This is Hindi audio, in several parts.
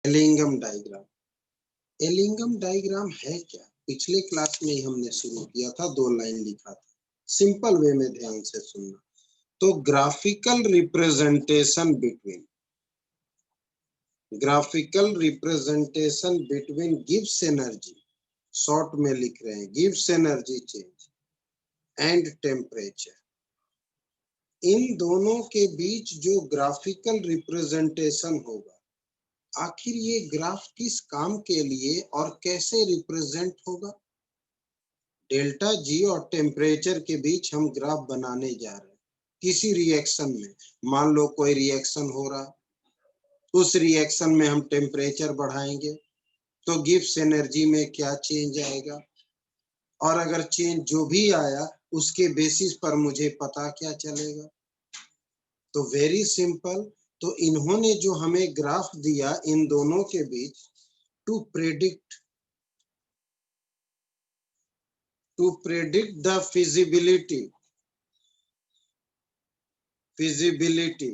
Ellingham diagram. एलिंगम डायग्राम है क्या? पिछले क्लास में ही हमने शुरू किया था, 2 लाइन लिखा था। सिंपल वे में ध्यान से सुनना। तो ग्राफिकल रिप्रेजेंटेशन बिटवीन गिव्स एनर्जी, शॉर्ट में लिख रहे हैं, गिव्स एनर्जी चेंज एंड टेम्परेचर। इन दोनों के बीच जो ग्राफिकल रिप्रेजेंटेशन होगा, आखिर ये ग्राफ किस काम के लिए और कैसे रिप्रेजेंट होगा? डेल्टा जी और टेम्परेचर के बीच हम ग्राफ बनाने जा रहे हैं। किसी रिएक्शन में, मान लो कोई रिएक्शन हो रहा, उस रिएक्शन में हम टेम्परेचर बढ़ाएंगे तो गिव्स एनर्जी में क्या चेंज आएगा, और अगर चेंज जो भी आया उसके बेसिस पर मुझे पता क्या चलेगा। तो वेरी सिंपल। तो इन्होंने जो हमें ग्राफ दिया इन दोनों के बीच, to predict the feasibility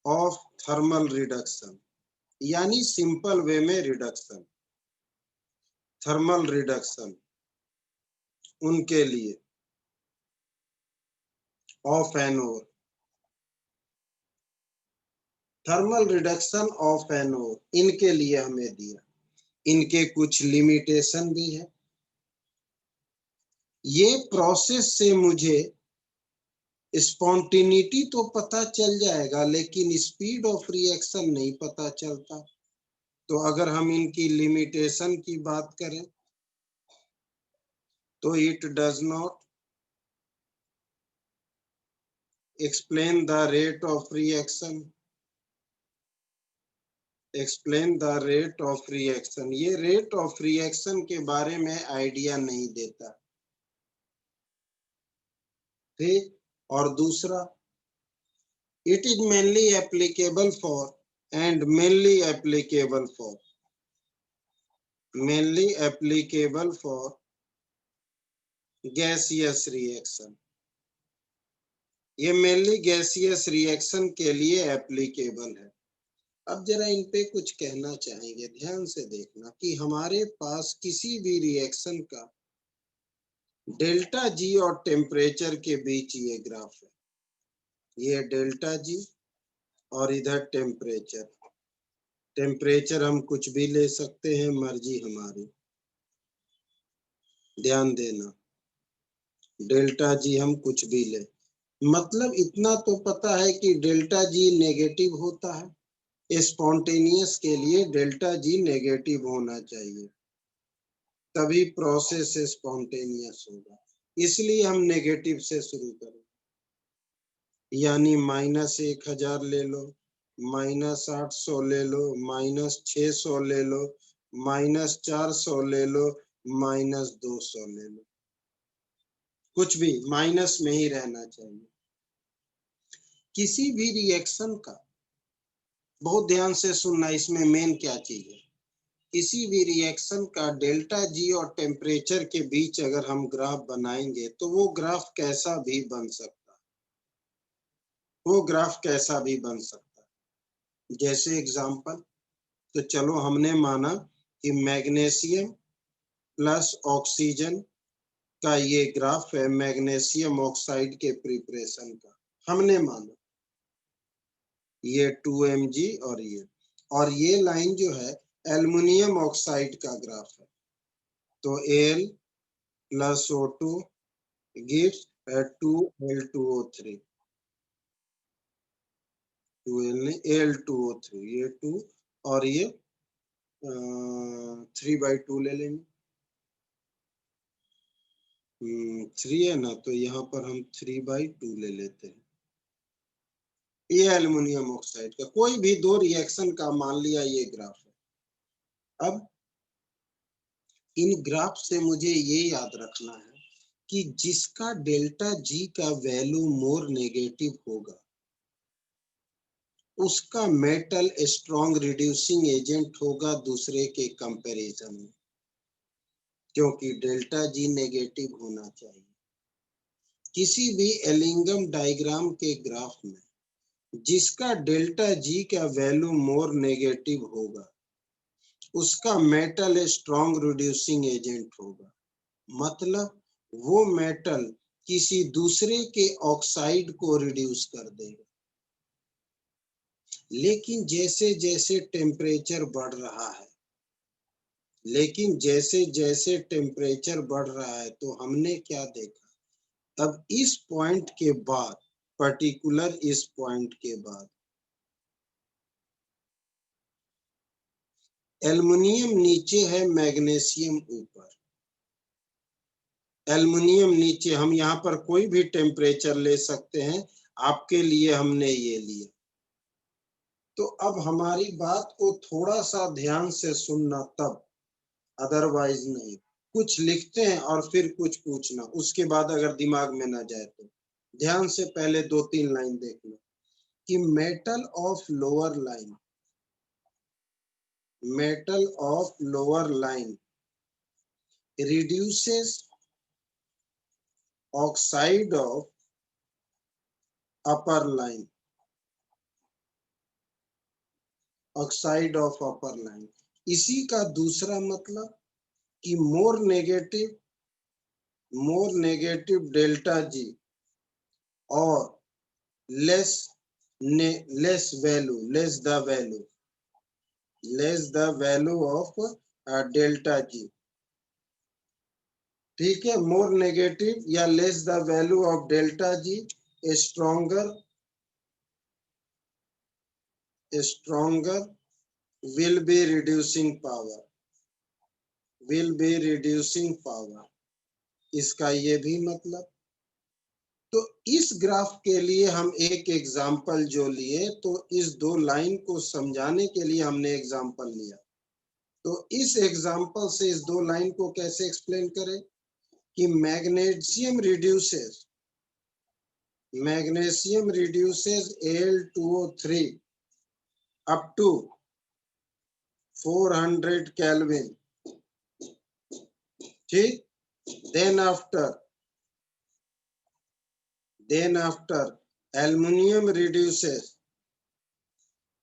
of thermal reduction, यानी सिंपल वे में रिडक्शन, थर्मल रिडक्शन, उनके लिए of an ore, thermal reduction of an ore, इनके लिए हमें दिया। इनके कुछ लिमिटेशन भी है। ये प्रोसेस से मुझे स्पॉन्टेनिटी तो पता चल जाएगा, लेकिन स्पीड ऑफ रिएक्शन नहीं पता चलता। तो अगर हम इनकी लिमिटेशन की बात करें तो it does not explain the rate of reaction, ये रेट ऑफ रिएक्शन के बारे में आइडिया नहीं देता। ठीक। और दूसरा, it is mainly applicable for gaseous reaction. ये मेनली गैसियस रिएक्शन के लिए एप्लीकेबल है। अब जरा इन पे कुछ कहना चाहेंगे, ध्यान से देखना कि हमारे पास किसी भी रिएक्शन का डेल्टा जी और टेम्परेचर के बीच ये ग्राफ है। ये डेल्टा जी और इधर टेम्परेचर हम कुछ भी ले सकते हैं, मर्जी हमारी। ध्यान देना, डेल्टा जी हम कुछ भी ले, मतलब इतना तो पता है कि डेल्टा जी नेगेटिव होता है। स्पॉन्टेनियस के लिए डेल्टा जी नेगेटिव होना चाहिए, तभी प्रोसेस स्पॉन्टेनियस होगा। इसलिए हम नेगेटिव से शुरू करें, यानी -1000 ले लो, -800 ले लो, -600 ले लो, -400 ले लो, -200 ले लो, कुछ भी माइनस में ही रहना चाहिए। किसी भी रिएक्शन का, बहुत ध्यान से सुनना, इसमें मेन क्या चीज है, किसी भी रिएक्शन का डेल्टा जी और टेम्परेचर के बीच अगर हम ग्राफ बनाएंगे तो वो ग्राफ कैसा भी बन सकता है। जैसे एग्जांपल, तो चलो हमने माना कि मैग्नीशियम प्लस ऑक्सीजन का ये ग्राफ है, मैग्नीशियम ऑक्साइड के प्रिपरेशन का हमने माना, ये 2mg और ये लाइन जो है एल्युमिनियम ऑक्साइड का ग्राफ है। तो Al + O2 gives 2Al2O3, Al2O3, ये 2 और ये 3/2 ले लेंगे। 3 है ना, तो यहाँ पर हम 3/2 ले लेते हैं। ये एल्युमिनियम ऑक्साइड का कोई भी 2 रिएक्शन का मान लिया ये ग्राफ है। अब इन ग्राफ से मुझे ये याद रखना है कि जिसका डेल्टा जी का वैल्यू मोर नेगेटिव होगा उसका मेटल स्ट्रॉन्ग रिड्यूसिंग एजेंट होगा दूसरे के कंपैरिजन में, क्योंकि डेल्टा जी नेगेटिव होना चाहिए। किसी भी एलिंगम डायग्राम के ग्राफ में जिसका डेल्टा जी का वैल्यू मोर नेगेटिव होगा उसका मेटल स्ट्रॉन्ग रिड्यूसिंग एजेंट होगा। मतलब वो मेटल किसी दूसरे के ऑक्साइड को रिड्यूस कर देगा। लेकिन जैसे जैसे टेम्परेचर बढ़ रहा है लेकिन जैसे जैसे टेम्परेचर बढ़ रहा है तो हमने क्या देखा, अब इस पॉइंट के बाद, पर्टिकुलर इस पॉइंट के बाद एल्युमिनियम नीचे है, मैग्नीशियम ऊपर। एल्युमिनियम नीचे, हम यहाँ पर कोई भी टेम्परेचर ले सकते हैं, आपके लिए हमने ये लिया। तो अब हमारी बात को थोड़ा सा ध्यान से सुनना तब, अदरवाइज नहीं। कुछ लिखते हैं और फिर कुछ पूछना, उसके बाद अगर दिमाग में ना जाए तो ध्यान से पहले 2-3 लाइन देख लो कि metal of lower line reduces oxide of upper line, oxide of upper line। इसी का दूसरा मतलब कि मोर नेगेटिव डेल्टा जी और less the value of delta G. ठीक है, मोर नेगेटिव या less the value of delta G stronger will be reducing power। इसका ये भी मतलब। तो इस ग्राफ के लिए हम एक एग्जाम्पल जो लिए, तो इस 2 लाइन को समझाने के लिए हमने एग्जाम्पल लिया। तो इस एग्जाम्पल से इस 2 लाइन को कैसे एक्सप्लेन करें कि magnesium reduces Al2O3 up to 400 Kelvin। ठीक, then after aluminium reduces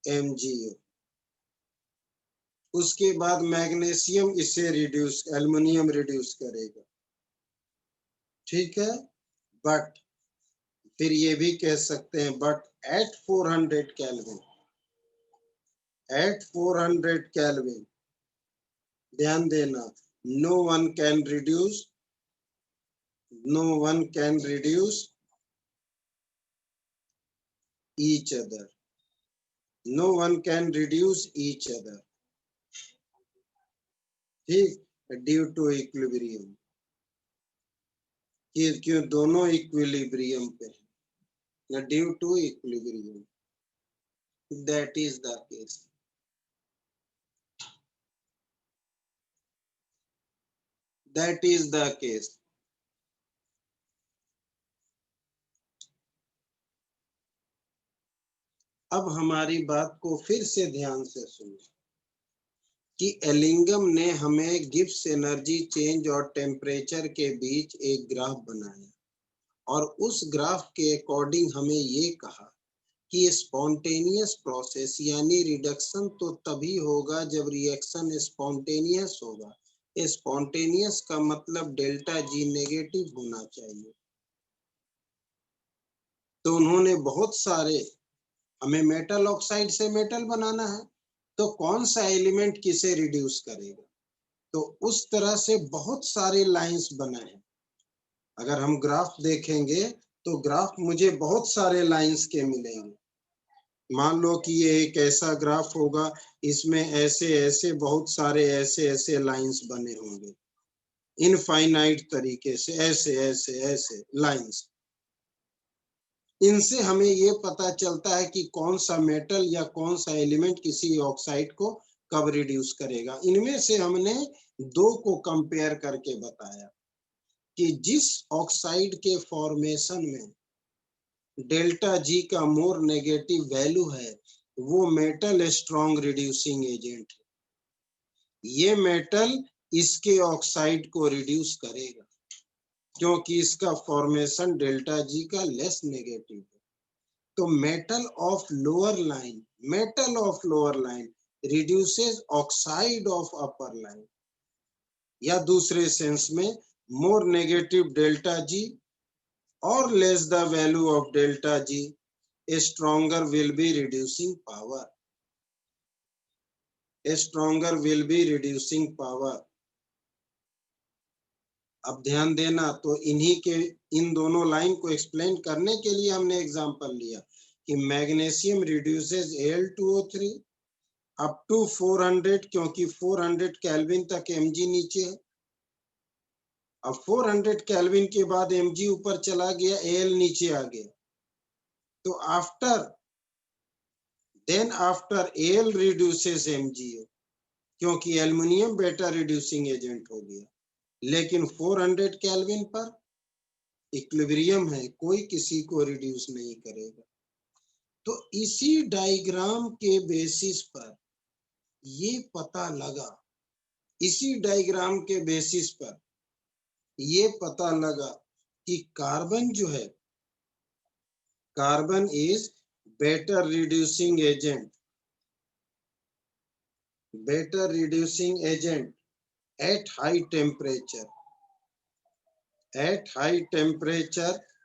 MgO। उसके बाद मैग्नीशियम इसे एल्युमिनियम रिड्यूस करेगा। ठीक है, बट फिर ये भी कह सकते हैं बट एट 400 केल्विन, ध्यान देना, no one can reduce each other, ठीक, ड्यू टू इक्विलिब्रियम। क्यों दोनों इक्विलिब्रियम पे है, due to equilibrium. That is the case. अब हमारी बात को फिर से ध्यान से सुनो कि एलिंगम ने हमें गिब्स एनर्जी चेंज और टेम्परेचर के बीच एक ग्राफ बनाया और उस ग्राफ के अकॉर्डिंग हमें ये कहा कि स्पॉन्टेनियस प्रोसेस यानी रिडक्शन तो तभी होगा जब रिएक्शन स्पॉन्टेनियस होगा। स्पॉन्टेनियस का मतलब डेल्टा जी नेगेटिव होना चाहिए। तो उन्होंने बहुत सारे, हमें मेटल ऑक्साइड से मेटल बनाना है तो कौन सा एलिमेंट किसे रिड्यूस करेगा, तो उस तरह से बहुत सारे लाइंस बनाए। अगर हम ग्राफ देखेंगे तो ग्राफ मुझे बहुत सारे लाइंस के मिलेंगे। मान लो कि ये एक ऐसा ग्राफ होगा, इसमें ऐसे ऐसे बहुत सारे ऐसे लाइंस बने होंगे इनफाइनाइट तरीके से, ऐसे लाइंस। इनसे हमें ये पता चलता है कि कौन सा मेटल या कौन सा एलिमेंट किसी ऑक्साइड को कब रिड्यूस करेगा। इनमें से हमने 2 को कंपेयर करके बताया कि जिस ऑक्साइड के फॉर्मेशन में डेल्टा जी का मोर नेगेटिव वैल्यू है वो मेटल स्ट्रॉन्ग रिड्यूसिंग एजेंट है। ये मेटल इसके ऑक्साइड को रिड्यूस करेगा क्योंकि इसका फॉर्मेशन डेल्टा जी का लेस नेगेटिव है। तो metal of lower line reduces oxide of upper line, या दूसरे सेंस में मोर नेगेटिव डेल्टा जी और less the value of delta G, a stronger will be reducing power. A stronger will be reducing power. अब ध्यान देना, तो इन्हीं के इन दोनों लाइन को एक्सप्लेन करने के लिए हमने एग्जांपल लिया कि magnesium reduces Al2O3 up to 400, क्योंकि 400 केल्विन तक Mg नीचे है। अब 400 केल्विन के बाद Mg ऊपर चला गया, Al नीचे आ गया, तो आफ्टर Al reduces MgO, क्योंकि एल्युमिनियम बेटा रिड्यूसिंग एजेंट हो गया, लेकिन 400 केल्विन पर इक्विलिब्रियम है, कोई किसी को रिड्यूस नहीं करेगा। तो इसी डायग्राम के बेसिस पर ये पता लगा, इसी डायग्राम के बेसिस पर ये पता लगा कि कार्बन जो है, carbon is better reducing agent, better reducing agent at high temperature,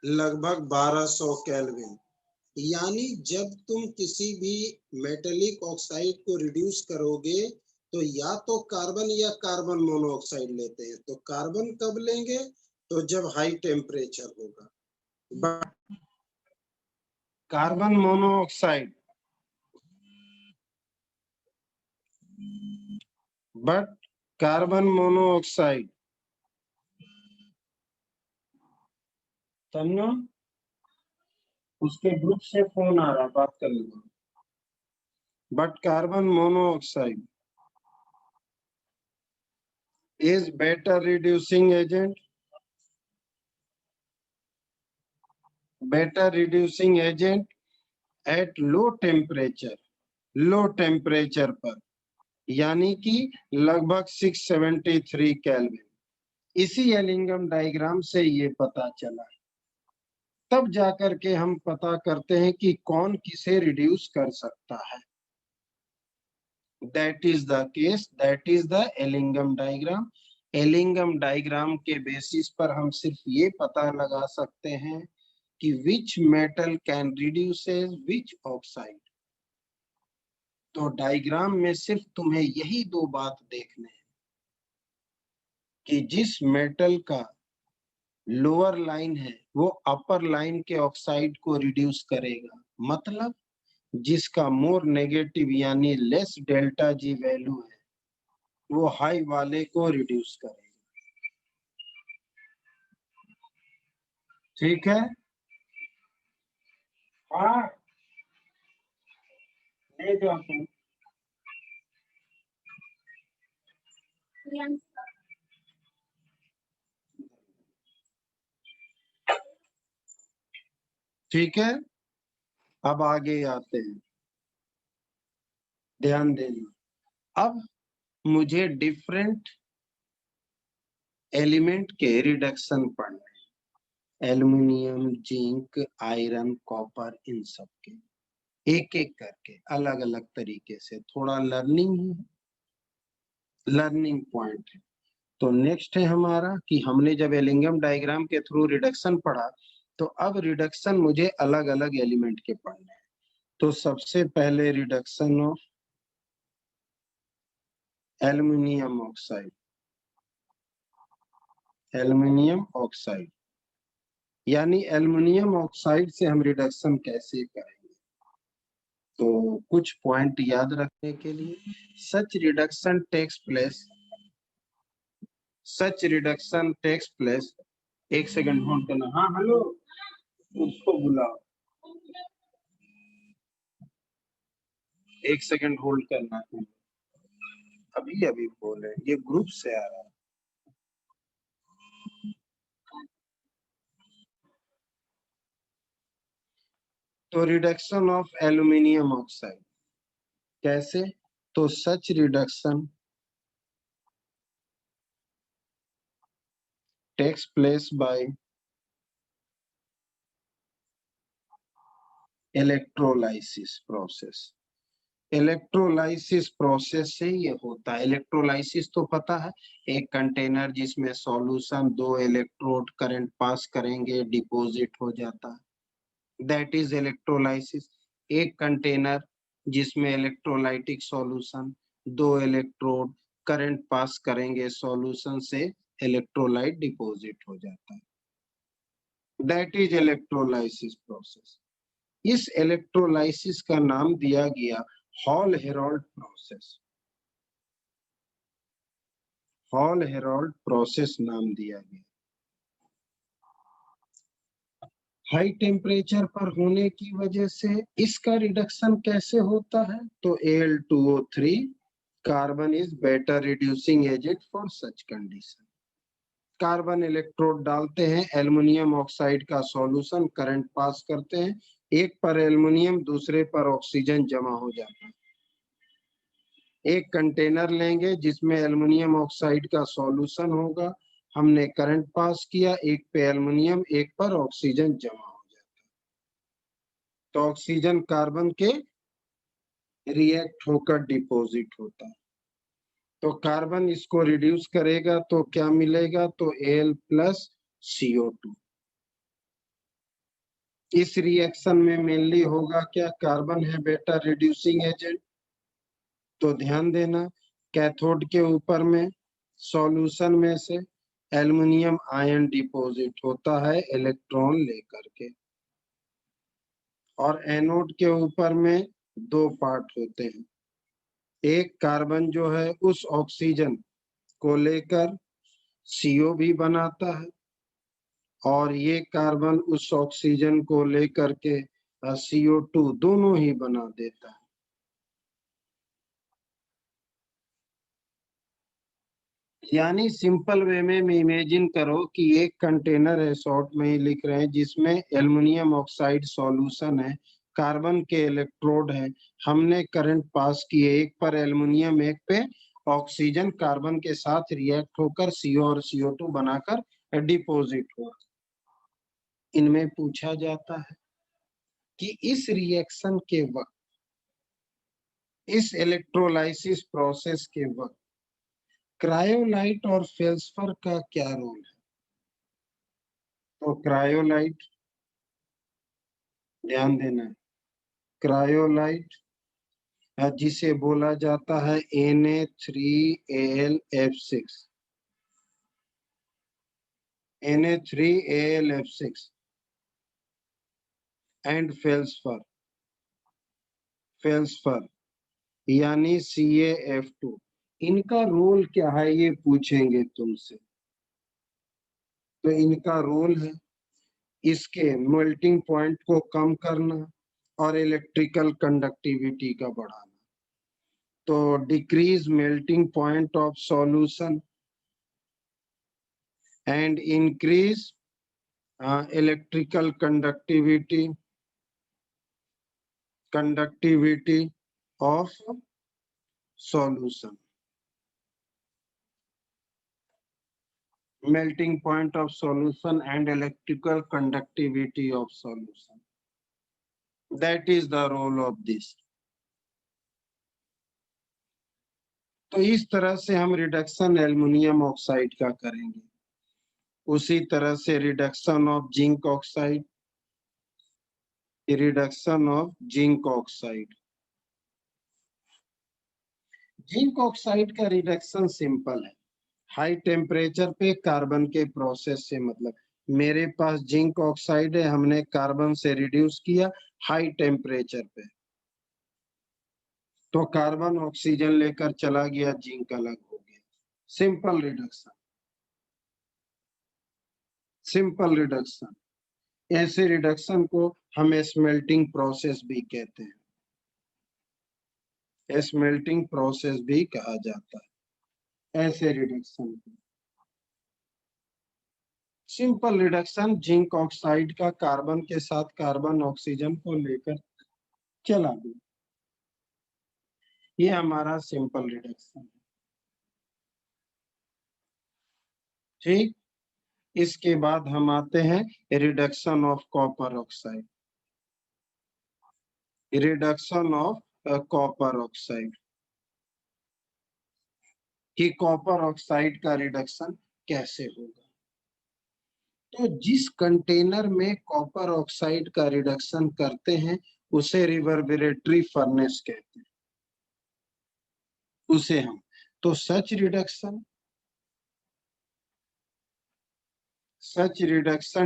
लगभग 1200 केल्विन। यानी जब तुम किसी भी मेटेलिक ऑक्साइड को रिड्यूस करोगे तो या तो कार्बन या कार्बन मोनोऑक्साइड लेते हैं। तो कार्बन कब लेंगे? तो जब हाई टेम्परेचर होगा। Carbon monoxide, but carbon monoxide, समझो, उसके ग्रुप से फोन आ रहा, बात कर लो। But carbon monoxide is better reducing agent, at low temperature पर, यानी कि लगभग 673 केल्विन। इसी एलिंगम डायग्राम से ये पता चला। तब जाकर के हम पता करते हैं कि कौन किसे रिड्यूस कर सकता है। That is the case, that is the Ellingham diagram. Ellingham diagram के बेसिस पर हम सिर्फ ये पता लगा सकते हैं कि which metal can reduces which oxide। तो डायग्राम में सिर्फ तुम्हें यही दो बात देखने हैं कि जिस मेटल का लोअर लाइन है वो अपर लाइन के ऑक्साइड को रिड्यूस करेगा, मतलब जिसका मोर नेगेटिव यानी लेस डेल्टा जी वैल्यू है वो हाई वाले को रिड्यूस करेगा। ठीक है? हाँ, ले जाओ तुम। ठीक है, अब आगे आते हैं, ध्यान देना। अब मुझे डिफरेंट एलिमेंट के रिडक्शन पढ़ना है, एल्युमिनियम, जिंक, आयरन, कॉपर, इन सब के एक एक करके अलग अलग तरीके से। थोड़ा लर्निंग ही है, लर्निंग पॉइंट है। तो नेक्स्ट है हमारा कि हमने जब एलिंगम डायग्राम के थ्रू रिडक्शन पढ़ा, तो अब रिडक्शन मुझे अलग अलग एलिमेंट के पढ़ने हैं। तो सबसे पहले reduction of aluminium oxide, aluminium oxide, यानी एल्युमिनियम ऑक्साइड से हम रिडक्शन कैसे करेंगे। तो कुछ पॉइंट याद रखने के लिए, सच रिडक्शन टेक्स प्लेस, एक सेकंड होल्ड करना। हाँ हेलो, उसको बुलाओ, एक सेकंड होल्ड करना है, अभी अभी बोले, ये ग्रुप से आ रहा है। तो रिडक्शन ऑफ एल्युमिनियम ऑक्साइड कैसे? तो such reduction takes place by electrolysis process. Electrolysis process से ये होता है। इलेक्ट्रोलाइसिस तो पता है, एक कंटेनर जिसमें सॉल्यूशन, दो इलेक्ट्रोड करंट पास करेंगे, डिपॉजिट हो जाता है, दैट इज इलेक्ट्रोलाइसिस। एक कंटेनर जिसमें इलेक्ट्रोलाइटिक सॉल्यूशन, दो इलेक्ट्रोड करंट पास करेंगे, सॉल्यूशन से इलेक्ट्रोलाइट डिपॉजिट हो जाता है, दैट इज इलेक्ट्रोलाइसिस प्रोसेस। इस इलेक्ट्रोलाइसिस का नाम दिया गया hall Harold process. Hall Harold process नाम दिया गया। हाई टेम्परेचर पर होने की वजह से इसका रिडक्शन कैसे होता है, तो Al2O3 carbon is better reducing agent for such condition. Carbon electrode डालते हैं, एल्युमिनियम ऑक्साइड का सॉल्यूशन, करंट पास करते हैं, एक पर एल्युमिनियम दूसरे पर ऑक्सीजन जमा हो जाता है। एक कंटेनर लेंगे जिसमें एल्युमिनियम ऑक्साइड का सॉल्यूशन होगा, हमने करंट पास किया, एक पे एल्युमिनियम एक पर ऑक्सीजन जमा हो जाता है, तो ऑक्सीजन कार्बन के रिएक्ट होकर डिपॉजिट होता है। तो कार्बन इसको रिड्यूस करेगा तो क्या मिलेगा, तो Al प्लस CO2। इस रिएक्शन में मेनली होगा क्या, कार्बन है बेटा रिड्यूसिंग एजेंट। तो ध्यान देना, कैथोड के ऊपर में सॉल्यूशन में से एल्युमिनियम आयन डिपॉजिट होता है इलेक्ट्रॉन लेकर के, और एनोड के ऊपर में दो पार्ट होते हैं। एक कार्बन जो है उस ऑक्सीजन को लेकर CO भी बनाता है, और ये कार्बन उस ऑक्सीजन को लेकर के CO2 दोनों ही बना देता है। यानी सिंपल वे में इमेजिन करो कि एक कंटेनर है, शॉर्ट में ही लिख रहे हैं, जिसमें एल्युमिनियम ऑक्साइड सॉल्यूशन है, कार्बन के इलेक्ट्रोड है, हमने करंट पास किए, एक पर एल्युमिनियम एक पे ऑक्सीजन, कार्बन के साथ रिएक्ट होकर CO और CO2 बनाकर डिपॉजिट हुआ। इनमें पूछा जाता है कि इस रिएक्शन के वक्त, इस इलेक्ट्रोलाइसिस प्रोसेस के वक्त क्रायोलाइट और फेल्सफर का क्या रोल है। तो क्रायोलाइट, ध्यान देना, क्रायोलाइट जिसे बोला जाता है Na3AlF6, Na3AlF6 एंड फेल्सफर, फेल्सफर यानी CaF2, इनका रोल क्या है ये पूछेंगे तुमसे। तो इनका रोल है इसके मेल्टिंग पॉइंट को कम करना और इलेक्ट्रिकल कंडक्टिविटी का बढ़ाना। तो decrease melting point of solution and increase electrical conductivity of solution, melting point of solution and electrical conductivity of solution, that is the role of this। तो इस तरह से हम रिडक्शन एल्युमिनियम ऑक्साइड का करेंगे। उसी तरह से reduction of zinc oxide, reduction of zinc oxide. Zinc oxide का रिडक्शन सिंपल है, हाई टेम्परेचर पे कार्बन के प्रोसेस से, मतलब मेरे पास जिंक ऑक्साइड है, हमने कार्बन से रिड्यूस किया हाई टेम्परेचर पे, तो कार्बन ऑक्सीजन लेकर चला गया, जिंक अलग हो गया। Simple reduction, simple reduction. ऐसे रिडक्शन को हम स्मेल्टिंग प्रोसेस भी कहते हैं, स्मेल्टिंग प्रोसेस भी कहा जाता है ऐसे रिडक्शन को। सिंपल रिडक्शन, जिंक ऑक्साइड का कार्बन के साथ कार्बन ऑक्सीजन को लेकर चला गया, ये हमारा सिंपल रिडक्शन है। ठीक, इसके बाद हम आते हैं reduction of copper oxide. Reduction of copper oxide, कि कॉपर ऑक्साइड का रिडक्शन कैसे होगा। तो जिस कंटेनर में कॉपर ऑक्साइड का रिडक्शन करते हैं उसे रिवर्बरेटरी फर्नेस कहते हैं, उसे हम, तो such reduction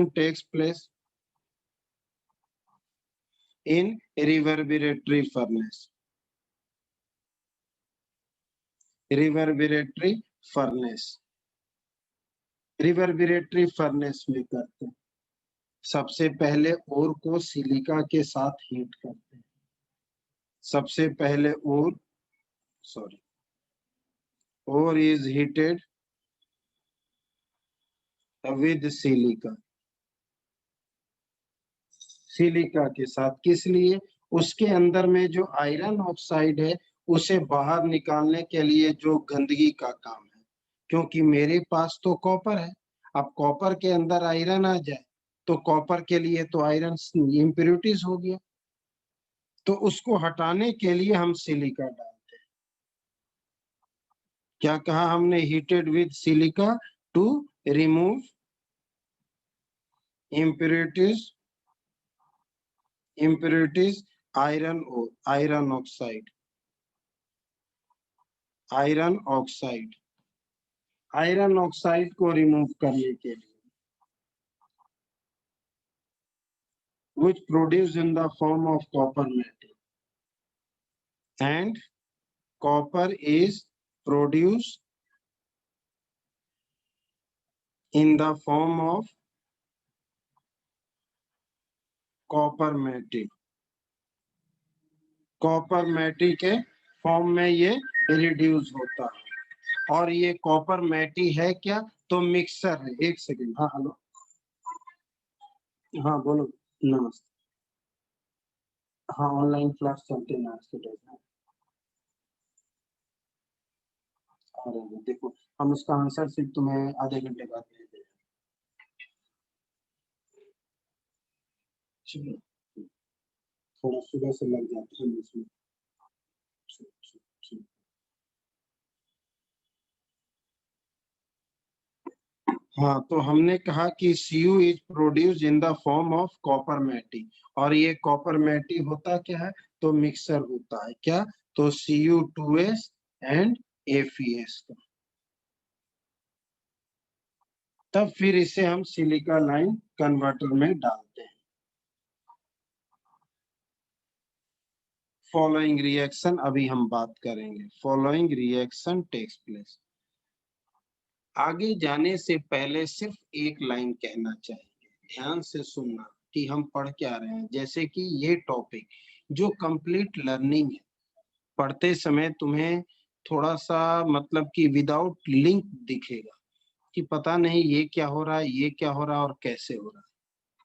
takes place in reverberatory furnace, reverberatory furnace, reverberatory furnace में करते हैं। सबसे पहले ओर को सिलिका के साथ हीट करते हैं, सबसे पहले ore is heated with silica, silica के साथ, किस लिए, उसके अंदर में जो आयरन ऑक्साइड है उसे बाहर निकालने के लिए, जो गंदगी का काम है, क्योंकि मेरे पास तो कॉपर है, अब कॉपर के अंदर आयरन आ जाए तो कॉपर के लिए तो आयरन इम्प्योरिटीज हो गया, तो उसको हटाने के लिए हम सिलिका डालते हैं। क्या कहा हमने, heated with silica to remove impurities iron oxide, iron oxide को रिमूव करने के लिए, which produced in the form of copper metal, and copper is produced in the form of copper metal, copper matte के फॉर्म में ये रिड्यूस होता है। और ये कॉपर मैटी है क्या, तो मिक्सर है। एक सेकेंड, हाँ हेलो, हाँ बोलो, नमस्ते, हाँ ऑनलाइन क्लास चलते हैं आज के डेट में, और देखो हम उसका आंसर सिर्फ तुम्हें आधे घंटे बाद दे देंगे। चलो थोड़ा सुबह से लग जाते हैं इसमें। हाँ, तो हमने कहा कि Cu is produce in the form of copper matte, और ये कॉपर मैटी होता क्या है, तो मिक्सर होता है क्या, तो Cu2s एंड FeS का। तब फिर इसे हम सिलिका लाइन कन्वर्टर में डालते हैं। फॉलोइंग रिएक्शन अभी हम बात करेंगे, फॉलोइंग रिएक्शन टेक्स प्लेस। आगे जाने से पहले सिर्फ एक लाइन कहना चाहिए, ध्यान से सुनना कि हम पढ़ क्या रहे हैं। जैसे कि ये टॉपिक जो कंप्लीट लर्निंग है, पढ़ते समय तुम्हें थोड़ा सा मतलब कि विदाउट लिंक दिखेगा कि पता नहीं ये क्या हो रहा है, ये क्या हो रहा है और कैसे हो रहा है।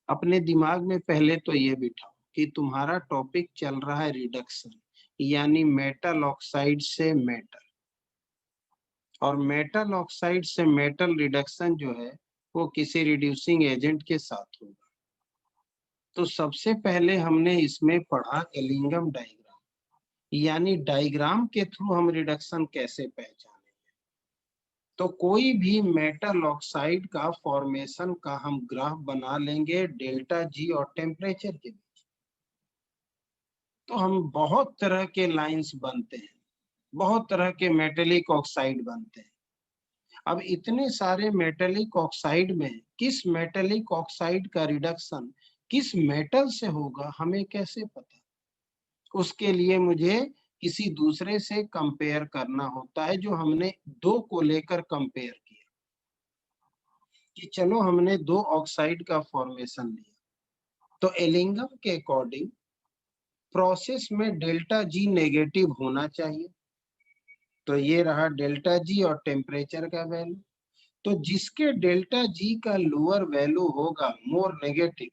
अपने दिमाग में पहले तो ये बिठाओ कि तुम्हारा टॉपिक चल रहा है रिडक्शन, यानी मेटल ऑक्साइड से मेटल, और मेटल ऑक्साइड से मेटल रिडक्शन जो है वो किसी रिड्यूसिंग एजेंट के साथ होगा। तो सबसे पहले हमने इसमें पढ़ा एलिंगम डायग्राम, यानी डायग्राम के थ्रू हम रिडक्शन कैसे पहचानेंगे। तो कोई भी मेटल ऑक्साइड का फॉर्मेशन का हम ग्राफ बना लेंगे डेल्टा जी और टेम्परेचर के बीच। तो हम बहुत तरह के लाइंस बनते हैं, बहुत तरह के मेटेलिक ऑक्साइड बनते हैं। अब इतने सारे मेटेलिक ऑक्साइड में किस मेटेलिक ऑक्साइड का रिडक्शन किस मेटल से होगा हमें कैसे पता। उसके लिए मुझे किसी दूसरे से कंपेयर करना होता है, जो हमने दो को लेकर कंपेयर किया कि चलो हमने दो ऑक्साइड का फॉर्मेशन लिया। तो एलिंगम के अकॉर्डिंग प्रोसेस में डेल्टा जी नेगेटिव होना चाहिए, तो ये रहा डेल्टा जी और टेम्परेचर का वैल्यू। तो जिसके डेल्टा जी का लोअर वैल्यू होगा, मोर नेगेटिव,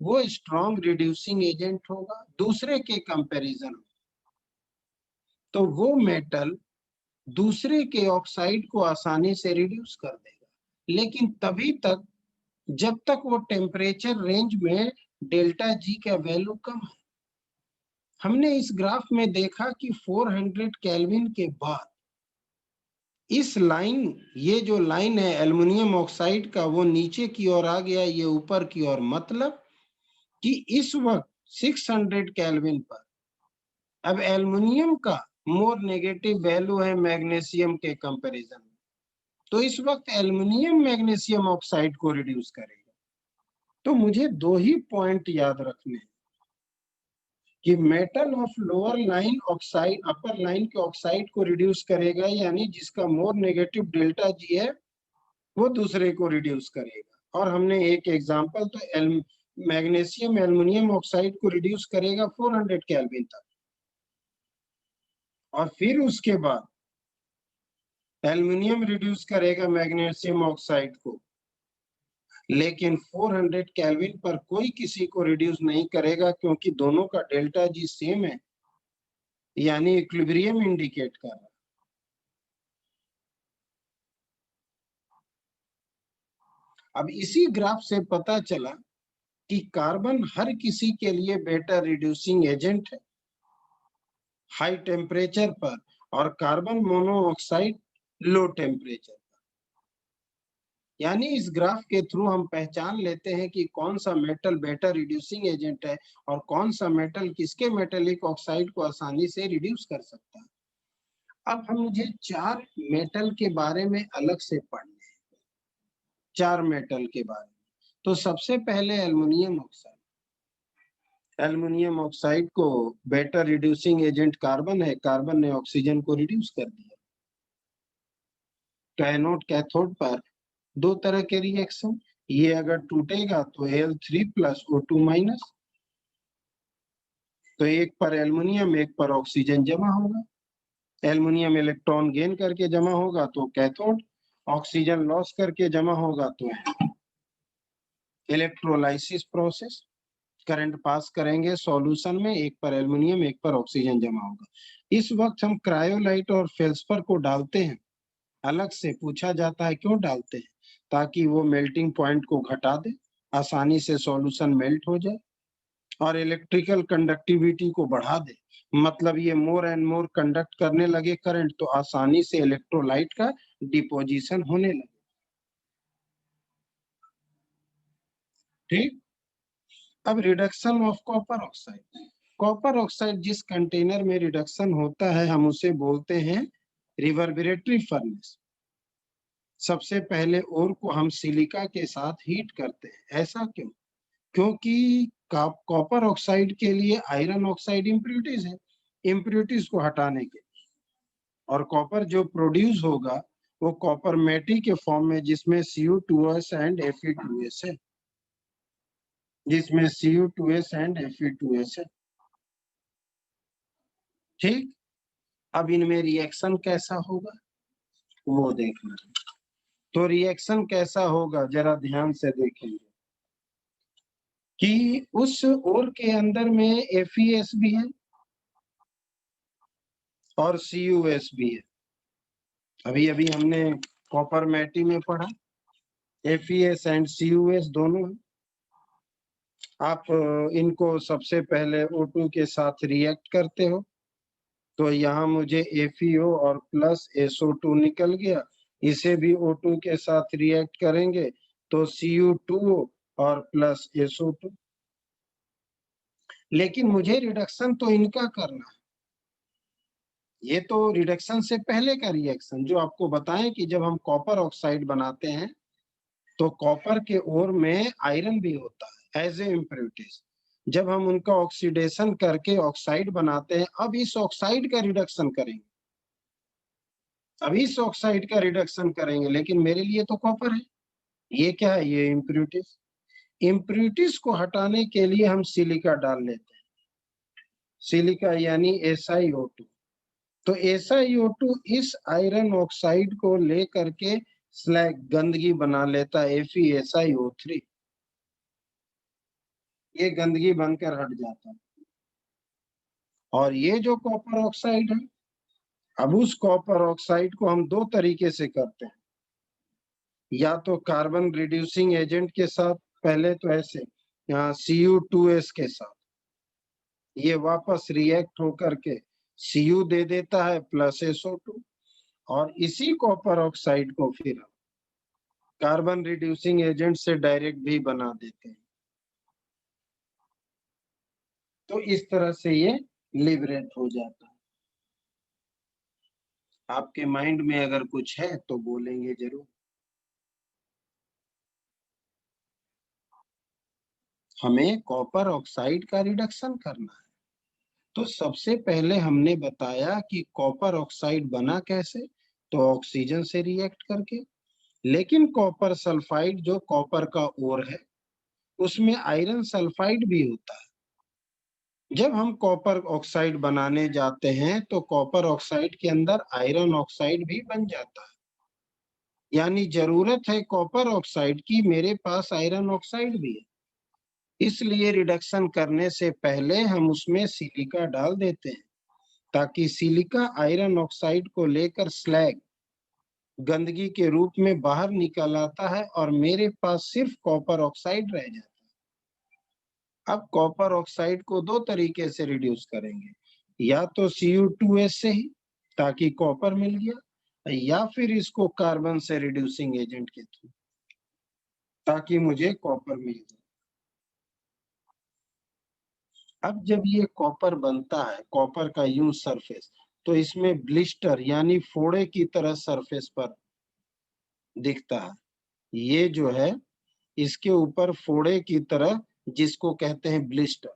वो स्ट्रॉन्ग रिड्यूसिंग एजेंट होगा दूसरे के कंपैरिजन में। तो वो मेटल दूसरे के ऑक्साइड को आसानी से रिड्यूस कर देगा, लेकिन तभी तक जब तक वो टेम्परेचर रेंज में डेल्टा जी का वैल्यू कम है। हमने इस ग्राफ में देखा कि 400 केल्विन के बाद इस लाइन, ये जो लाइन है एल्युमिनियम ऑक्साइड का, वो नीचे की ओर आ गया, ये ऊपर की ओर। मतलब कि इस वक्त 600 केल्विन पर अब एल्युमिनियम का मोर नेगेटिव वैल्यू है मैग्नीशियम के कंपैरिजन में, तो इस वक्त एल्युमिनियम मैग्नीशियम ऑक्साइड को रिड्यूस करेगा। तो मुझे दो ही पॉइंट याद रखने कि metal of lower line oxide upper line के ऑक्साइड को रिड्यूस करेगा, यानी जिसका मोर नेगेटिव डेल्टा जी है वो दूसरे को रिड्यूस करेगा। और हमने एक एग्जांपल तो मैग्नीशियम एल्युमिनियम ऑक्साइड को रिड्यूस करेगा 400 केल्विन तक, और फिर उसके बाद एल्युमिनियम रिड्यूस करेगा मैग्नीशियम ऑक्साइड को, लेकिन 400 केल्विन पर कोई किसी को रिड्यूस नहीं करेगा, क्योंकि दोनों का डेल्टा जी सेम है, यानी इक्विलिब्रियम इंडिकेट कर रहा है। अब इसी ग्राफ से पता चला कि कार्बन हर किसी के लिए बेटर रिड्यूसिंग एजेंट है हाई टेम्परेचर पर, और कार्बन मोनोऑक्साइड लो टेम्परेचर पर। यानी इस ग्राफ के थ्रू हम पहचान लेते हैं कि कौन सा मेटल बेटर रिड्यूसिंग एजेंट है और कौन सा मेटल किसके मेटेलिक ऑक्साइड को आसानी से रिड्यूस कर सकता है। अब हम मुझे 4 मेटल के बारे में अलग से पढ़ने हैं, 4 मेटल के बारे में। तो सबसे पहले एल्युमिनियम ऑक्साइड। एल्युमिनियम ऑक्साइड को बेटर रिड्यूसिंग एजेंट कार्बन है, कार्बन ने ऑक्सीजन को रिड्यूस कर दिया। तो एनोड कैथोड पर दो तरह के रिएक्शन, ये अगर टूटेगा तो Al3 प्लस O2 माइनस, तो एक पर एल्युमिनियम एक पर ऑक्सीजन जमा होगा। एल्युमिनियम इलेक्ट्रॉन गेन करके जमा होगा तो कैथोड, ऑक्सीजन लॉस करके जमा होगा तो इलेक्ट्रोलाइसिस प्रोसेस, करंट पास करेंगे सॉल्यूशन में, एक पर एल्युमिनियम एक पर ऑक्सीजन जमा होगा। इस वक्त हम क्रायोलाइट और फेल्सपर को डालते हैं, अलग से पूछा जाता है क्यों डालते हैं, ताकि वो मेल्टिंग पॉइंट को घटा दे, आसानी से सॉल्यूशन मेल्ट हो जाए, और इलेक्ट्रिकल कंडक्टिविटी को बढ़ा दे। मतलब ये मोर एंड मोर कंडक्ट करने लगे करंट, तो आसानी से इलेक्ट्रोलाइट का डिपोजिशन होने लगे। ठीक। अब reduction of copper oxide. Copper oxide जिस कंटेनर में रिडक्शन होता है हम उसे बोलते हैं रिवर्बरेटरी फर्नेस। सबसे पहले ओर को हम सिलिका के साथ हीट करते हैं। ऐसा क्यों? क्योंकि कॉपर ऑक्साइड के लिए आयरन ऑक्साइड इम्प्यूरिटीज है, इम्प्यूरिटीज को हटाने के, और कॉपर जो प्रोड्यूस होगा वो कॉपर मेटी के फॉर्म में, जिसमें Cu2s एंड Fe2s है, जिसमें Cu2s एंड Fe2s है। ठीक। अब इनमें रिएक्शन कैसा होगा वो देखना है। तो रिएक्शन कैसा होगा जरा ध्यान से देखेंगे कि उस ओर के अंदर में FeS भी है और CuS भी है। अभी अभी हमने कॉपर मैटी में पढ़ा FeS एंड CuS दोनों है। आप इनको सबसे पहले O2 के साथ रिएक्ट करते हो, तो यहाँ मुझे FeO और प्लस SO2 निकल गया। इसे भी O2 के साथ रिएक्ट करेंगे तो Cu2O और प्लस SO2। लेकिन मुझे रिडक्शन तो इनका करना है, ये तो रिडक्शन से पहले का रिएक्शन जो आपको बताएं कि जब हम कॉपर ऑक्साइड बनाते हैं तो कॉपर के ओर में आयरन भी होता है एज ए इम्प्यूरिटीज। जब हम उनका ऑक्सीडेशन करके ऑक्साइड बनाते हैं, अब इस ऑक्साइड का रिडक्शन करेंगे, अब इस ऑक्साइड का रिडक्शन करेंगे, लेकिन मेरे लिए तो कॉपर है। ये क्या है? ये इम्प्यूरिटीज। इम्प्यूरिटीज को हटाने के लिए हम सिलिका डाल लेते हैं, सिलिका यानी SiO2। तो SiO2 इस आयरन ऑक्साइड को लेकर के स्लैग गंदगी बना लेता है FeSiO3, ये गंदगी बनकर हट जाता है। और ये जो कॉपर ऑक्साइड है, अब उस कॉपर ऑक्साइड को हम दो तरीके से करते हैं, या तो कार्बन रिड्यूसिंग एजेंट के साथ, पहले तो ऐसे यहाँ Cu2s के साथ, ये वापस रिएक्ट होकर के Cu दे देता है प्लस SO2 और इसी कॉपर ऑक्साइड को फिर कार्बन रिड्यूसिंग एजेंट से डायरेक्ट भी बना देते हैं। तो इस तरह से ये लिबरेट हो जाता है। आपके माइंड में अगर कुछ है तो बोलेंगे जरूर। हमें कॉपर ऑक्साइड का रिडक्शन करना है, तो सबसे पहले हमने बताया कि कॉपर ऑक्साइड बना कैसे, तो ऑक्सीजन से रिएक्ट करके। लेकिन कॉपर सल्फाइड जो कॉपर का ओर है उसमें आयरन सल्फाइड भी होता है। जब हम कॉपर ऑक्साइड बनाने जाते हैं तो कॉपर ऑक्साइड के अंदर आयरन ऑक्साइड भी बन जाता है, यानी जरूरत है कॉपर ऑक्साइड की, मेरे पास आयरन ऑक्साइड भी है। इसलिए रिडक्शन करने से पहले हम उसमें सिलिका डाल देते हैं ताकि सिलिका आयरन ऑक्साइड को लेकर स्लैग गंदगी के रूप में बाहर निकल आता है और मेरे पास सिर्फ कॉपर ऑक्साइड रह जाता है। अब कॉपर ऑक्साइड को दो तरीके से रिड्यूस करेंगे, या तो Cu2S से ही ताकि कॉपर मिल गया, या फिर इसको कार्बन से रिड्यूसिंग एजेंट के थ्रू ताकि मुझे कॉपर मिल जाए। अब जब ये कॉपर बनता है, कॉपर का यूं सरफेस, तो इसमें ब्लिस्टर यानी फोड़े की तरह सरफेस पर दिखता है। ये जो है इसके ऊपर फोड़े की तरह, जिसको कहते हैं ब्लिस्टर,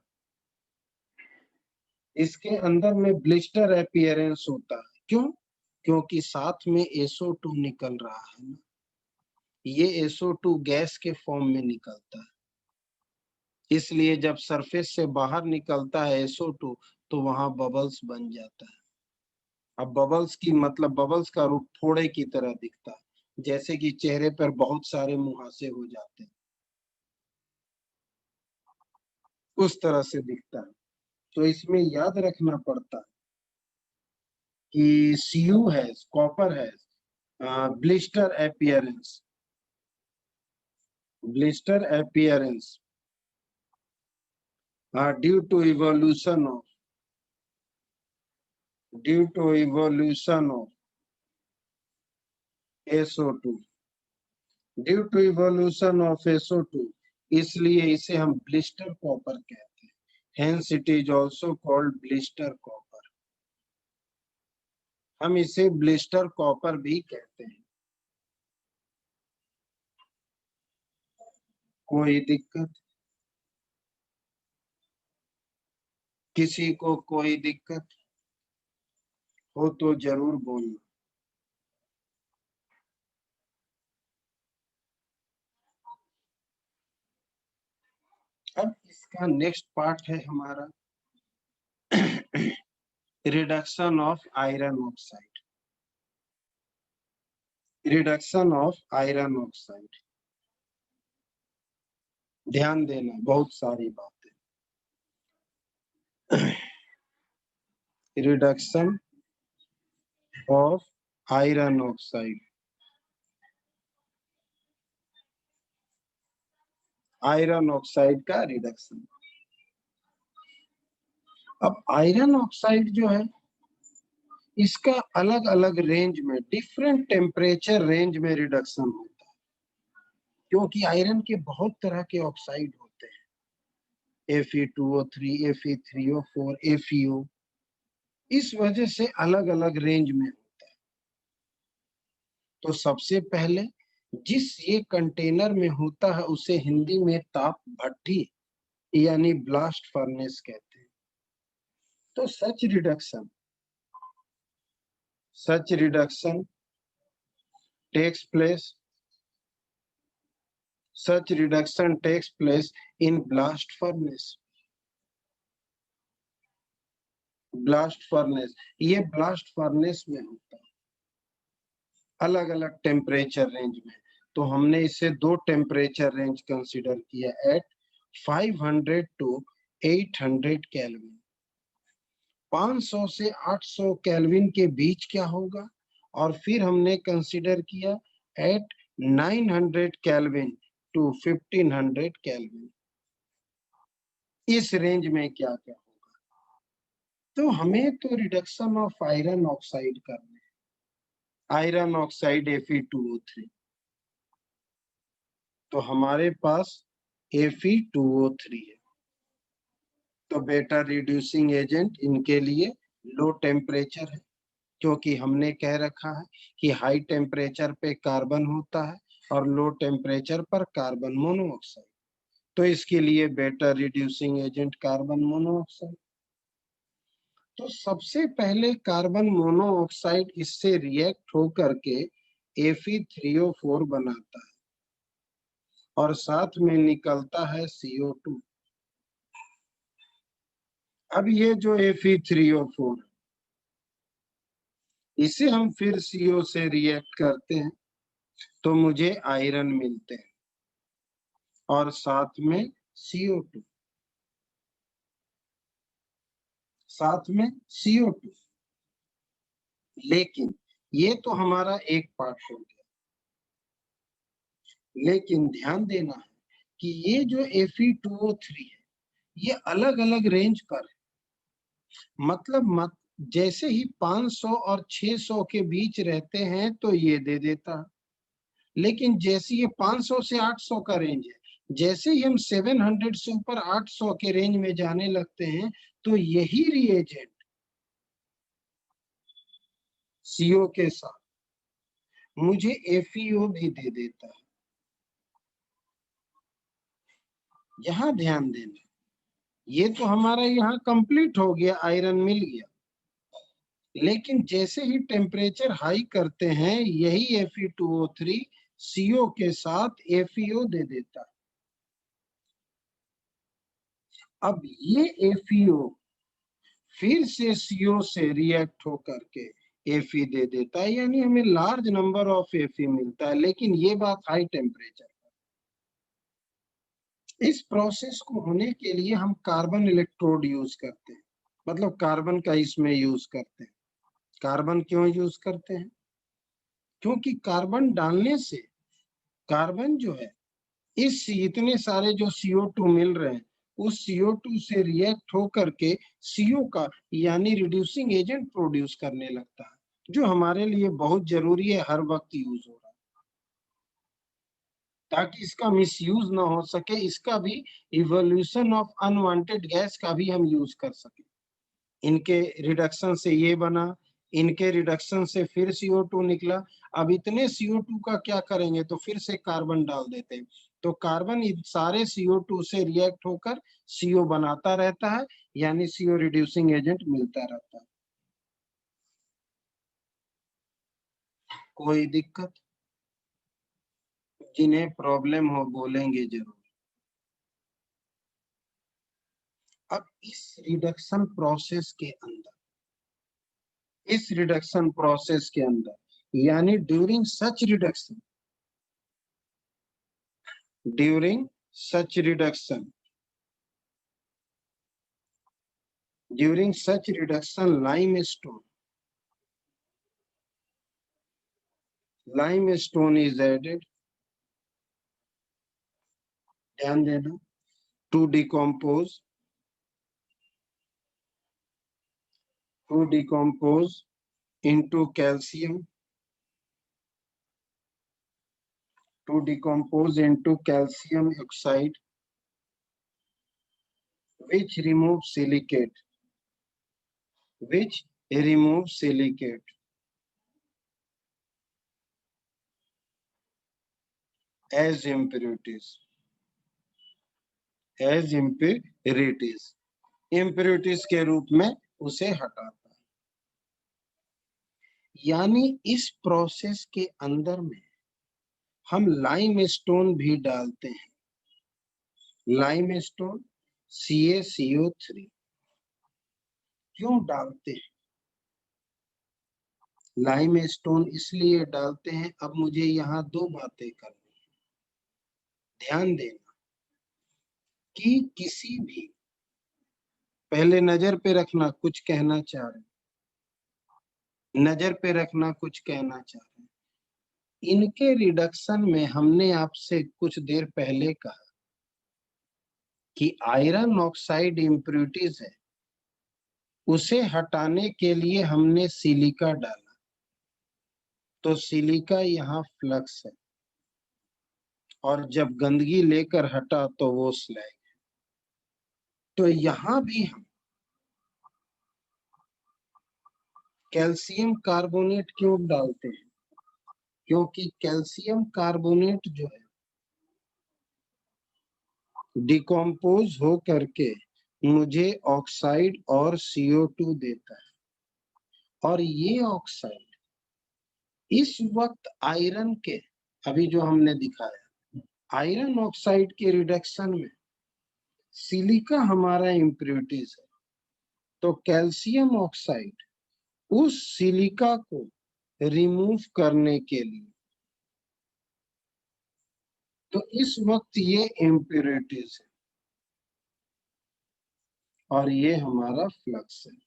इसके अंदर में ब्लिस्टर अपीयरेंस होता है। क्यों? क्योंकि साथ में SO2 निकल रहा है ना, ये SO2 गैस के फॉर्म में निकलता है, इसलिए जब सरफेस से बाहर निकलता है SO2 तो वहां बबल्स बन जाता है। अब बबल्स की मतलब बबल्स का रूप फोड़े की तरह दिखता है, जैसे कि चेहरे पर बहुत सारे मुहासे हो जाते हैं, उस तरह से दिखता है। तो इसमें याद रखना पड़ता है कि Cu है, कॉपर है, blister appearance, blister appearance due to evolution of SO2, due to evolution of SO2, इसलिए इसे हम ब्लिस्टर कॉपर कहते हैं। Hence it is also called blister copper. हम इसे ब्लिस्टर कॉपर भी कहते हैं। कोई दिक्कत? किसी को कोई दिक्कत हो तो जरूर बोलना। अब इसका नेक्स्ट पार्ट है हमारा reduction of iron oxide. Reduction of iron oxide, ध्यान देना, बहुत सारी बातें। Reduction of iron oxide, iron oxide का रिडक्शन। अब आयरन ऑक्साइड जो है इसका अलग अलग रेंज में, डिफरेंट टेम्परेचर रेंज में रिडक्शन होता है, क्योंकि आयरन के बहुत तरह के ऑक्साइड होते हैं, Fe2O3, Fe3O4, FeO, इस वजह से अलग अलग रेंज में होता है। तो सबसे पहले जिस ये कंटेनर में होता है उसे हिंदी में ताप भट्ठी यानी ब्लास्ट फर्नेस कहते हैं। तो such reduction takes place such reduction takes place in blast furnace। Blast furnace, ये ब्लास्ट फर्नेस में होता है अलग अलग टेम्परेचर रेंज में। तो हमने इसे दो टेम्परेचर रेंज कंसीडर किया, एट 500 टू 800 केल्विन। 500 से 800 केल्विन के बीच क्या होगा, और फिर हमने कंसीडर किया एट 900 केल्विन टू 1500 केल्विन, इस रेंज में क्या क्या होगा। तो हमें तो रिडक्शन ऑफ आयरन ऑक्साइड करना है, आयरन ऑक्साइड Fe2O3। तो हमारे पास Fe2O3 है। तो बेटा रिड्यूसिंग एजेंट इनके लिए लो टेम्परेचर है, क्योंकि हमने कह रखा है कि हाई टेम्परेचर पे कार्बन होता है और लो टेम्परेचर पर कार्बन मोनोऑक्साइड। तो इसके लिए बेटा रिड्यूसिंग एजेंट कार्बन मोनोऑक्साइड। तो सबसे पहले कार्बन मोनोऑक्साइड इससे रिएक्ट होकर के Fe3O4 बनाता है और साथ में निकलता है CO2। अब ये जो Fe3O4 इसे हम फिर CO से रिएक्ट करते हैं तो मुझे आयरन मिलते हैं और साथ में CO2, साथ में CO2। लेकिन ये तो हमारा एक पार्ट हो गया, लेकिन ध्यान देना है कि ये जो Fe2O3 है ये अलग अलग रेंज पर है। मतलब जैसे ही 500 और 600 के बीच रहते हैं तो ये दे देता है, लेकिन जैसे ये 500 से 800 का रेंज है, जैसे ही हम 700 से ऊपर 800 के रेंज में जाने लगते हैं तो यही रिएजेंट CO के साथ मुझे FeO भी दे देता है। यहाँ ध्यान देना, ये तो हमारा यहाँ कंप्लीट हो गया, आयरन मिल गया, लेकिन जैसे ही टेम्परेचर हाई करते हैं यही Fe2O3 CO के साथ FeO दे देता है। अब ये FeO फिर से CO से रिएक्ट होकर के Fe दे देता है, यानी हमें लार्ज नंबर ऑफ Fe मिलता है, लेकिन ये बात हाई टेम्परेचर। इस प्रोसेस को होने के लिए हम कार्बन इलेक्ट्रोड यूज करते हैं, मतलब कार्बन का इसमें यूज करते हैं। कार्बन क्यों यूज करते हैं? क्योंकि कार्बन डालने से कार्बन जो है इस इतने सारे जो CO2 मिल रहे हैं उस CO2 से रिएक्ट होकर के CO का यानी रिड्यूसिंग एजेंट प्रोड्यूस करने लगता है, जो हमारे लिए बहुत जरूरी है, हर वक्त यूज हो रहा है, ताकि इसका मिसयूज ना हो सके, इसका भी इवोल्यूशन ऑफ अनवांटेड गैस का भी हम यूज कर सके। इनके रिडक्शन से ये बना, इनके रिडक्शन से फिर CO2 निकला। अब इतने CO2 का क्या करेंगे, तो फिर से कार्बन डाल देते हैं, तो कार्बन सारे CO2 से रिएक्ट होकर CO बनाता रहता है, यानी CO रिड्यूसिंग एजेंट मिलता रहता है। कोई दिक्कत? जिन्हें प्रॉब्लम हो बोलेंगे जरूर। अब इस रिडक्शन प्रोसेस के अंदर, इस रिडक्शन प्रोसेस के अंदर यानी during such reduction, during such reduction limestone is added, ध्यान देना, to decompose into calcium, oxide, which removes silicate as impurities, impurities के रूप में उसे हटाता है। यानी इस प्रोसेस के अंदर में हम लाइमस्टोन भी डालते हैं, लाइमस्टोन CaCO3 क्यों डालते हैं? लाइमस्टोन इसलिए डालते हैं, अब मुझे यहाँ दो बातें करनी है, ध्यान देना कि किसी भी, पहले नजर पे रखना कुछ कहना चाह रहे, नजर पे रखना कुछ कहना चाह रहे। इनके रिडक्शन में हमने आपसे कुछ देर पहले कहा कि आयरन ऑक्साइड इम्प्यूरिटीज है, उसे हटाने के लिए हमने सिलिका डाला, तो सिलिका यहाँ फ्लक्स है, और जब गंदगी लेकर हटा तो वो स्लैग। तो यहाँ भी हम कैल्शियम कार्बोनेट क्यों डालते हैं? क्योंकि कैल्शियम कार्बोनेट जो है डिकम्पोज हो करके मुझे ऑक्साइड और CO2 देता है, और ये ऑक्साइड इस वक्त आयरन के, अभी जो हमने दिखाया, आयरन ऑक्साइड के रिडक्शन में सिलिका हमारा इम्प्योरिटीज है, तो कैल्शियम ऑक्साइड उस सिलिका को रिमूव करने के लिए, तो इस वक्त ये इम्प्योरिटीज है और ये हमारा फ्लक्स है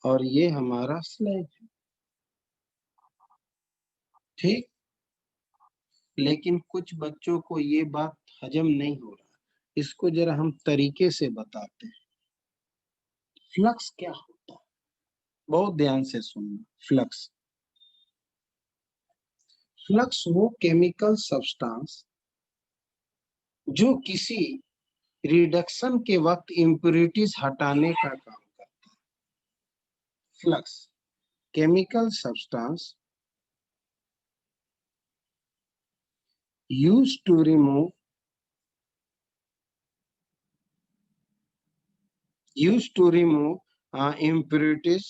और ये हमारा स्लैग है। ठीक, लेकिन कुछ बच्चों को ये बात हजम नहीं हो रहा, इसको जरा हम तरीके से बताते हैं। फ्लक्स क्या होता है? बहुत ध्यान से सुनना। फ्लक्स फ्लक्स वो केमिकल सब्सटेंस जो किसी रिडक्शन के वक्त इम्प्योरिटीज हटाने का काम करता है। Flux chemical substance used to remove impurities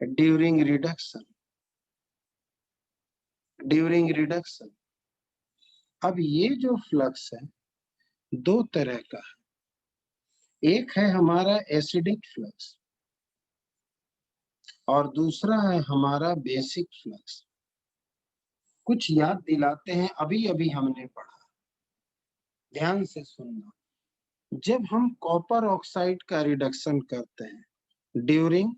during reduction. अब ये जो फ्लक्स है दो तरह का है, एक है हमारा एसिडिक फ्लक्स और दूसरा है हमारा बेसिक फ्लक्स। कुछ याद दिलाते हैं, अभी अभी हमने पढ़ा, ध्यान से सुनना। जब हम कॉपर ऑक्साइड का रिडक्शन करते हैं, during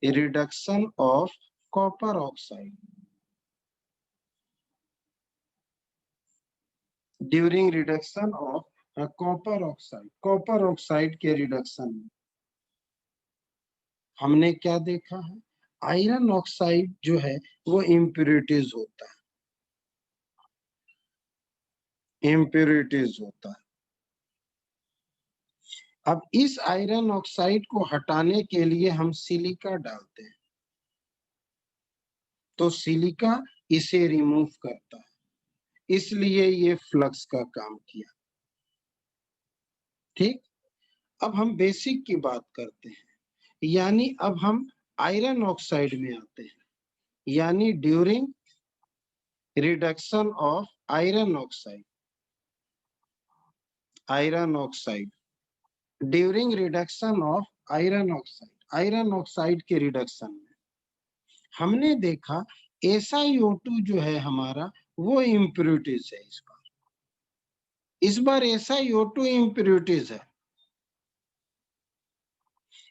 reduction of copper oxide, during reduction of copper oxide के रिडक्शन में हमने क्या देखा है? आयरन ऑक्साइड जो है वो इम्प्योरिटीज होता है। अब इस आयरन ऑक्साइड को हटाने के लिए हम सिलिका डालते हैं, तो सिलिका इसे रिमूव करता है, इसलिए ये फ्लक्स का काम किया। ठीक, अब हम बेसिक की बात करते हैं, यानी अब हम आयरन ऑक्साइड में आते हैं, यानी during reduction of iron oxide during reduction of iron oxide के रिडक्शन में हमने देखा SiO2 जो है हमारा वो इम्प्योरिटीज है। इस बार SiO2 इम्प्योरिटीज है,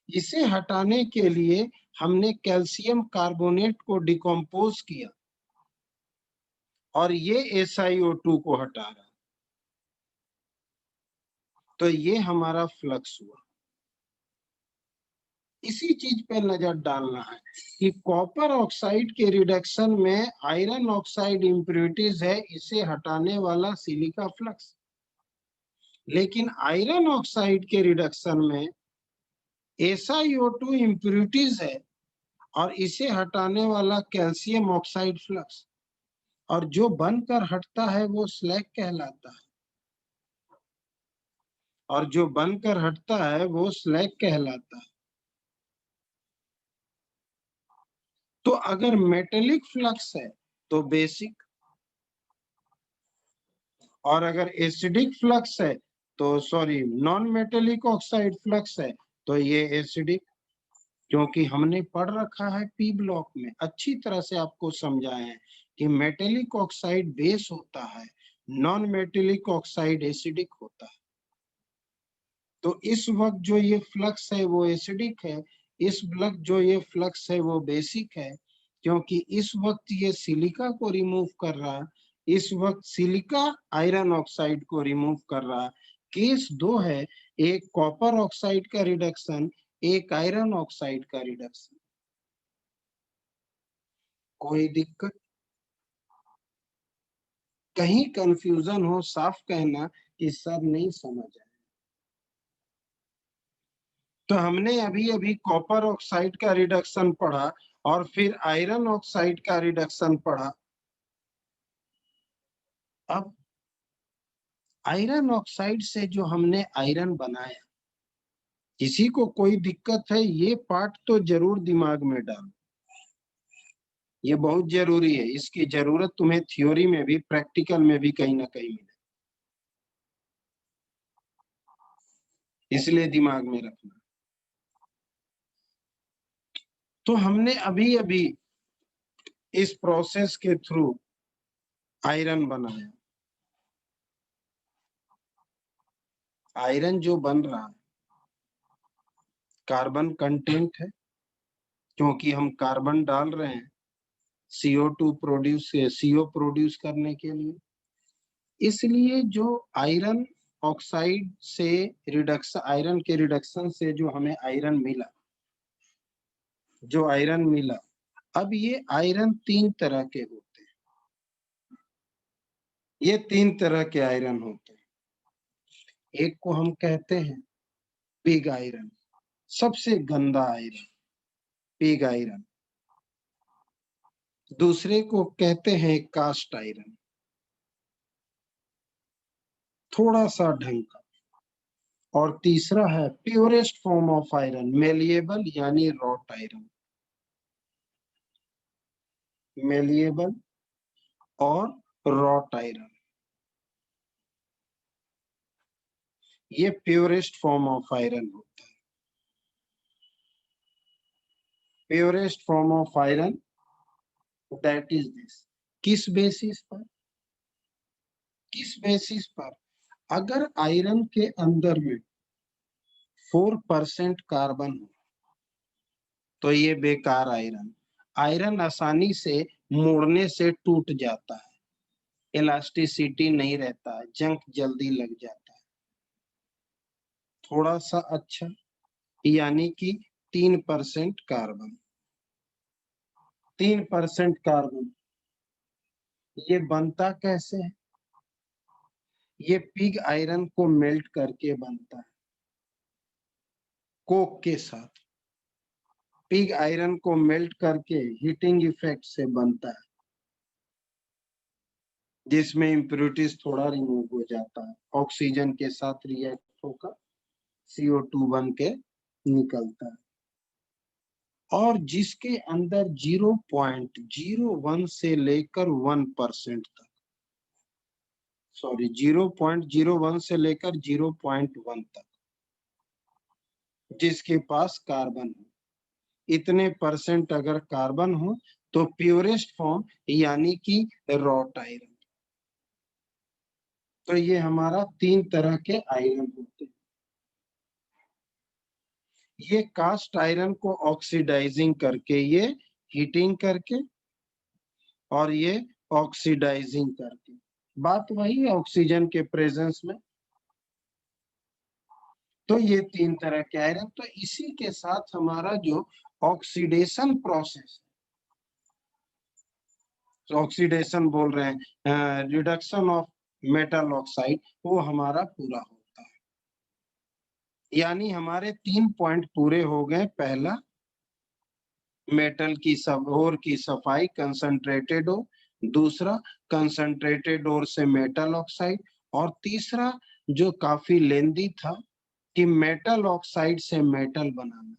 इसे हटाने के लिए हमने कैल्शियम कार्बोनेट को डिकम्पोज किया और ये SiO2 को हटा रहा, तो ये हमारा फ्लक्स हुआ। इसी चीज पे नजर डालना है कि कॉपर ऑक्साइड के रिडक्शन में आयरन ऑक्साइड इम्प्योरिटीज है, इसे हटाने वाला सिलिका फ्लक्स, लेकिन आयरन ऑक्साइड के रिडक्शन में SiO2 इम्प्योरिटीज है और इसे हटाने वाला कैल्शियम ऑक्साइड फ्लक्स, और जो बनकर हटता है वो स्लैग कहलाता है, और जो बनकर हटता है वो स्लैग कहलाता है। तो अगर मेटेलिक फ्लक्स है तो बेसिक, और अगर एसिडिक फ्लक्स है तो नॉन मेटेलिक ऑक्साइड फ्लक्स है तो ये एसिडिक, क्योंकि हमने पढ़ रखा है पी ब्लॉक में, अच्छी तरह से आपको समझाए हैं कि मेटेलिक ऑक्साइड बेस होता है, नॉन मेटेलिक ऑक्साइड एसिडिक होता है। तो इस वक्त जो ये फ्लक्स है वो एसिडिक है, इस वक्त जो ये फ्लक्स है वो बेसिक है, क्योंकि इस वक्त ये सिलिका को रिमूव कर रहा है, इस वक्त सिलिका आयरन ऑक्साइड को रिमूव कर रहा है। केस दो है, एक कॉपर ऑक्साइड का रिडक्शन, एक आयरन ऑक्साइड का रिडक्शन। कोई दिक्कत? कहीं कंफ्यूजन हो साफ कहना कि सर नहीं समझ आया। तो हमने अभी अभी कॉपर ऑक्साइड का रिडक्शन पढ़ा और फिर आयरन ऑक्साइड का रिडक्शन पढ़ा। अब आयरन ऑक्साइड से जो हमने आयरन बनाया, किसी को कोई दिक्कत है ये पार्ट तो जरूर दिमाग में डालो, ये बहुत जरूरी है, इसकी जरूरत तुम्हें थ्योरी में भी प्रैक्टिकल में भी कहीं ना कहीं मिले, इसलिए दिमाग में रखना। तो हमने अभी अभी इस प्रोसेस के थ्रू आयरन बनाया। आयरन जो बन रहा है कार्बन कंटेंट है, क्योंकि हम कार्बन डाल रहे हैं CO प्रोड्यूस करने के लिए। इसलिए जो आयरन ऑक्साइड से रिडक्शन, आयरन के रिडक्शन से जो हमें आयरन मिला, जो आयरन मिला, अब ये आयरन तीन तरह के होते हैं। ये तीन तरह के आयरन होते हैं। एक को हम कहते हैं पिग आयरन, सबसे गंदा आयरन, पिग आयरन। दूसरे को कहते हैं कास्ट आयरन, थोड़ा सा ढंग का। और तीसरा है purest form of iron, malleable यानी रॉट आयरन, मेलिएबल और रॉट आयरन, ये प्योरेस्ट फॉर्म ऑफ आयरन होता है। Purest form of iron that is this. किस बेसिस पर? किस बेसिस पर? अगर आयरन के अंदर में 4% कार्बन हो तो ये बेकार आयरन। आयरन आसानी से मोड़ने से टूट जाता है, इलास्टिसिटी नहीं रहता है, जंग जल्दी लग जाता है। थोड़ा सा अच्छा यानी कि 3% कार्बन, 3% कार्बन। ये बनता कैसे है? ये पिग आयरन को मेल्ट करके बनता है, कोक के साथ। पिग आयरन को मेल्ट करके हीटिंग इफेक्ट से बनता है, जिसमें इम्प्योरिटीज थोड़ा रिमूव हो जाता है, ऑक्सीजन के साथ रिएक्ट होकर CO2 बन के निकलता है। और जिसके अंदर 0.01 से लेकर 1% तक, सॉरी 0.01 से लेकर 0.1 तक जिसके पास कार्बन हो, इतने परसेंट अगर कार्बन हो तो प्योरेस्ट फॉर्म यानी कि रॉट आयरन। तो ये हमारा तीन तरह के आयरन होते हैं। ये कास्ट आयरन को ऑक्सीडाइजिंग करके, ये हीटिंग करके और ये ऑक्सीडाइजिंग करके, बात वही है ऑक्सीजन के प्रेजेंस में। तो ये तीन तरह के आयरन। तो इसी के साथ हमारा जो ऑक्सीडेशन प्रोसेस, ऑक्सीडेशन बोल रहे हैं, रिडक्शन ऑफ मेटल ऑक्साइड, वो हमारा पूरा होता है। यानी हमारे 3 पॉइंट पूरे हो गए। पहला, मेटल की सब ओर की सफाई, कंसंट्रेटेड ओर। दूसरा, कंसंट्रेटेड ओर से मेटल ऑक्साइड। और तीसरा जो काफी लेंदी था कि मेटल ऑक्साइड से मेटल बनाना,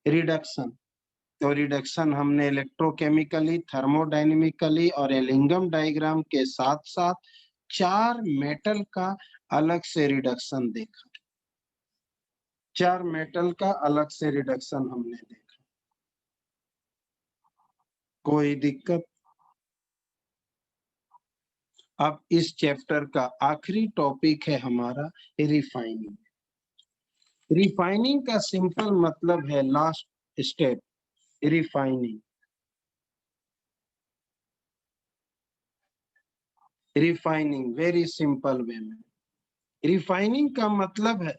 रिडक्शन। तो रिडक्शन हमने इलेक्ट्रोकेमिकली, थर्मोडायनेमिकली और एलिंगम डायग्राम के साथ साथ 4 मेटल का अलग से रिडक्शन देखा। 4 मेटल का अलग से रिडक्शन हमने देखा। कोई दिक्कत? अब इस चैप्टर का आखिरी टॉपिक है हमारा रिफाइनिंग। रिफाइनिंग का सिंपल मतलब है last step, refining. Refining very simple way में रिफाइनिंग का मतलब है